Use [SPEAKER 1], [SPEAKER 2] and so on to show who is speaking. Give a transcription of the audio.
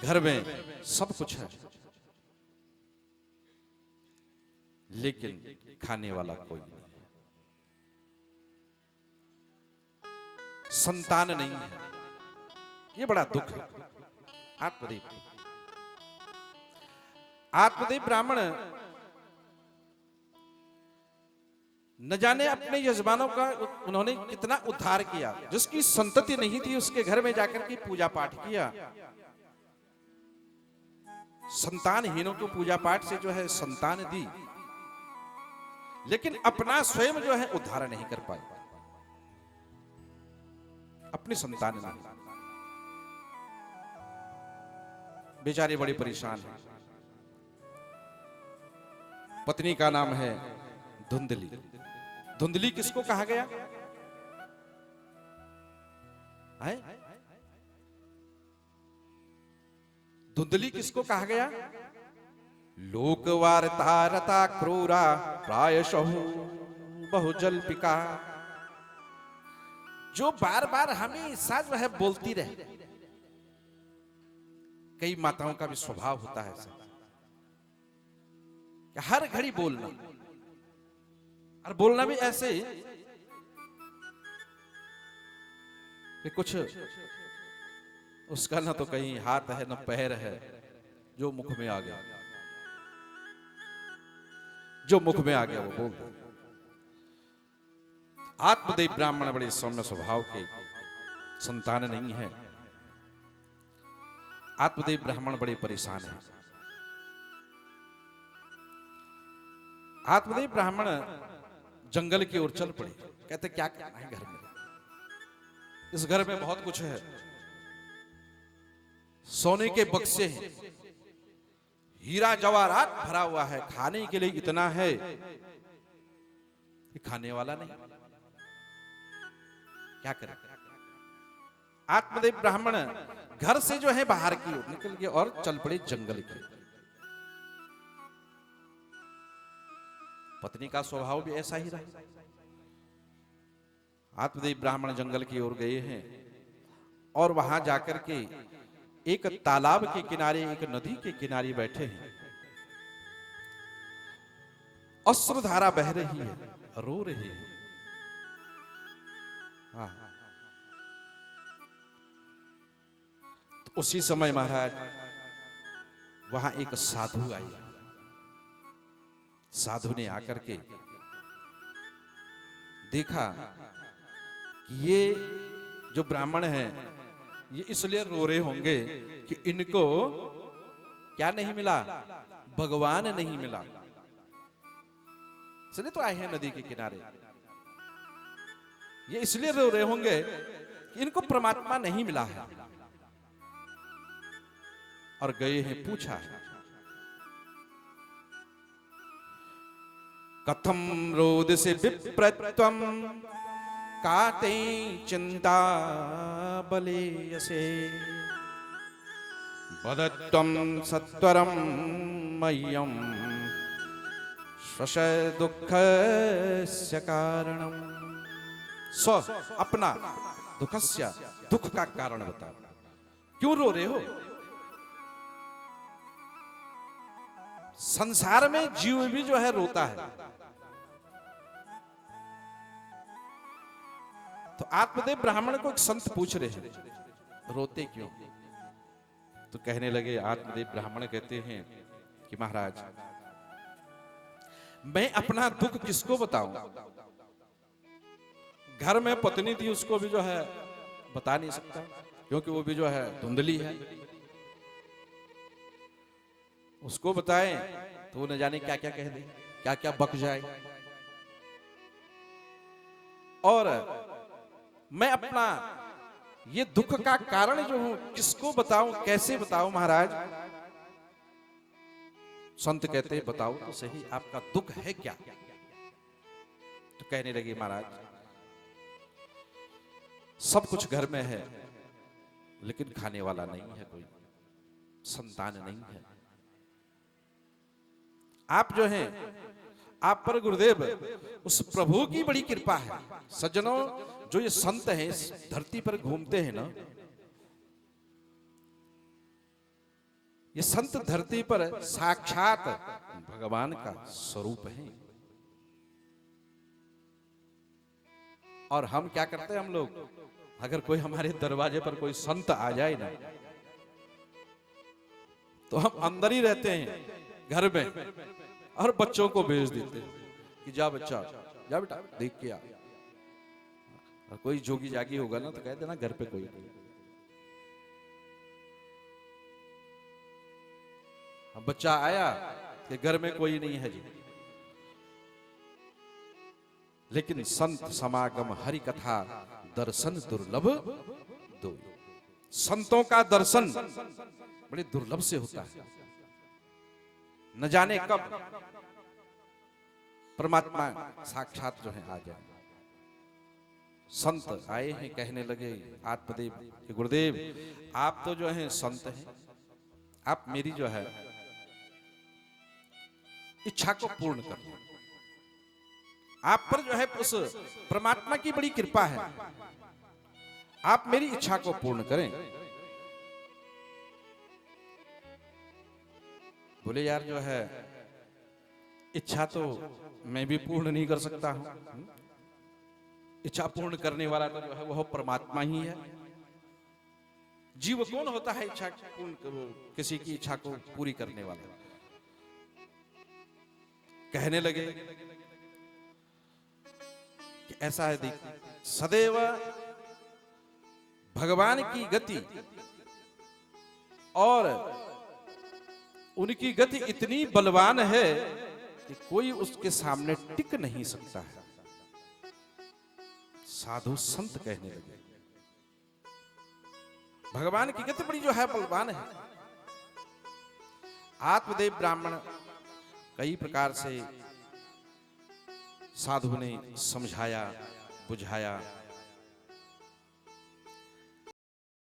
[SPEAKER 1] घर में सब कुछ है, लेकिन खाने वाला कोई नहीं, संतान नहीं है। ये बड़ा दुख है। आत्मदेव आत्मदेव ब्राह्मण न जाने अपने यजमानों का उन्होंने कितना उद्धार किया। जिसकी संतति नहीं थी उसके घर में जाकर के पूजा पाठ किया। संतानहीनों को पूजा पाठ से जो है संतान दी, लेकिन अपना स्वयं जो है उद्धार नहीं कर पाए। अपनी संतान नहीं, बेचारे बड़े परेशान हैं। पत्नी का नाम है धुंधली। धुंधली किसको कहा गया है? धुंधली किसको कहा गया? लोकवार्ता रता क्रूरा प्रायशः बहुजल्पिका, जो बार बार हमेशा जो है बोलती रहे। कई माताओं का भी स्वभाव होता है ऐसा कि हर घड़ी बोलना, और बोलना भी ऐसे कि कुछ उसका ना तो कहीं हाथ है न पैर है, जो मुख में आ गया, जो मुख में आ गया वो बोल दे। आत्मदेव ब्राह्मण बड़े सौम्य स्वभाव के, संतान नहीं है। आत्मदेव ब्राह्मण बड़े परेशान हैं। आत्मदेव ब्राह्मण जंगल की ओर चल पड़े। कहते क्या करना है घर में? इस घर में बहुत कुछ है, सोने के बक्से हैं, हीरा जवाहरात भरा हुआ है, खाने के लिए इतना है कि खाने वाला नहीं। क्या करें? आत्मदेव ब्राह्मण घर से जो है बाहर की ओर निकल गए और चल पड़े जंगल की। पत्नी का स्वभाव भी ऐसा ही रहा। आत्मदेव ब्राह्मण जंगल की ओर गए हैं और वहां जाकर के एक तालाब के किनारे, एक नदी के किनारे बैठे हैं। अश्रुधारा बह रही है, रो रही है। हाँ। तो उसी समय महाराज वहां एक साधु आई। साधु ने आकर के देखा कि ये जो ब्राह्मण हैं ये इसलिए रो रहे होंगे कि इनको क्या नहीं मिला? भगवान नहीं मिला। इसलिए तो आए हैं नदी के किनारे। ये इसलिए रो रहे होंगे कि इनको परमात्मा नहीं मिला है। और गए हैं, पूछा है कथम रोद से विप्रत्वम काते चिंता बलेयसे बदत्वम सत्वरम मह्यम स्वश दुःखस्य कारणम। स्व अपना, दुःखस्य दुख का कारण बताओ, क्यों रो रहे हो? संसार में जीव भी जो है रोता है। तो आत्मदेव ब्राह्मण को एक संत पूछ रहे हैं रोते क्यों? तो कहने लगे, आत्मदेव ब्राह्मण कहते हैं कि महाराज मैं अपना दुख किसको बताऊं? घर में पत्नी थी, उसको भी जो है बता नहीं सकता, क्योंकि वो भी जो है धुंधली है। उसको बताएं तो वो न जाने क्या क्या कह दे, क्या क्या बक जाए। और मैं अपना ये दुख का कारण जो हूं किसको बताऊं, कैसे बताऊं महाराज? संत कहते हैं बताओ तो सही, आपका दुख है क्या? तो कहने लगे, महाराज सब कुछ घर में है, लेकिन खाने वाला नहीं है, कोई संतान नहीं है। आप जो हैं, आप पर गुरुदेव उस प्रभु की बड़ी कृपा है। सज्जनों, जो ये संत हैं इस धरती पर घूमते हैं ना, ये संत धरती पर साक्षात भगवान का स्वरूप है। और हम क्या करते हैं, हम लोग अगर कोई हमारे दरवाजे पर कोई संत आ जाए ना, तो हम अंदर ही रहते हैं घर में, और बच्चों को भेज देते हैं कि जा बच्चा, जा बेटा देख के आ। और कोई जोगी जागी होगा ना तो कह देना घर पे कोई नहीं। अब बच्चा आया कि घर में कोई नहीं है जी। लेकिन संत समागम हरि कथा दर्शन दुर्लभ दो। संतों का दर्शन बड़े दुर्लभ से होता है। न जाने कब परमात्मा साक्षात जो है आ जाए। संत आए हैं, कहने लगे आत्मदेव कि गुरुदेव आप तो जो हैं संत हैं, आप मेरी जो है इच्छा को पूर्ण कर दो। आप पर जो है उस परमात्मा की बड़ी कृपा है, आप मेरी इच्छा को पूर्ण करें। बोले यार जो है इच्छा तो मैं भी पूर्ण नहीं कर सकता हूं। इच्छा पूर्ण करने वाला तो जो है वह परमात्मा ही है। जीव कौन होता है इच्छा पूर्ण, किसी की इच्छा को पूरी करने वाला? कहने लगे कि ऐसा है, देख सदैव भगवान की गति और उनकी गति इतनी बलवान है कि कोई उसके सामने टिक नहीं सकता है। साधु संत कहने लगे भगवान की गति बड़ी जो है बलवान है। आत्मदेव ब्राह्मण कई प्रकार से साधु ने समझाया बुझाया,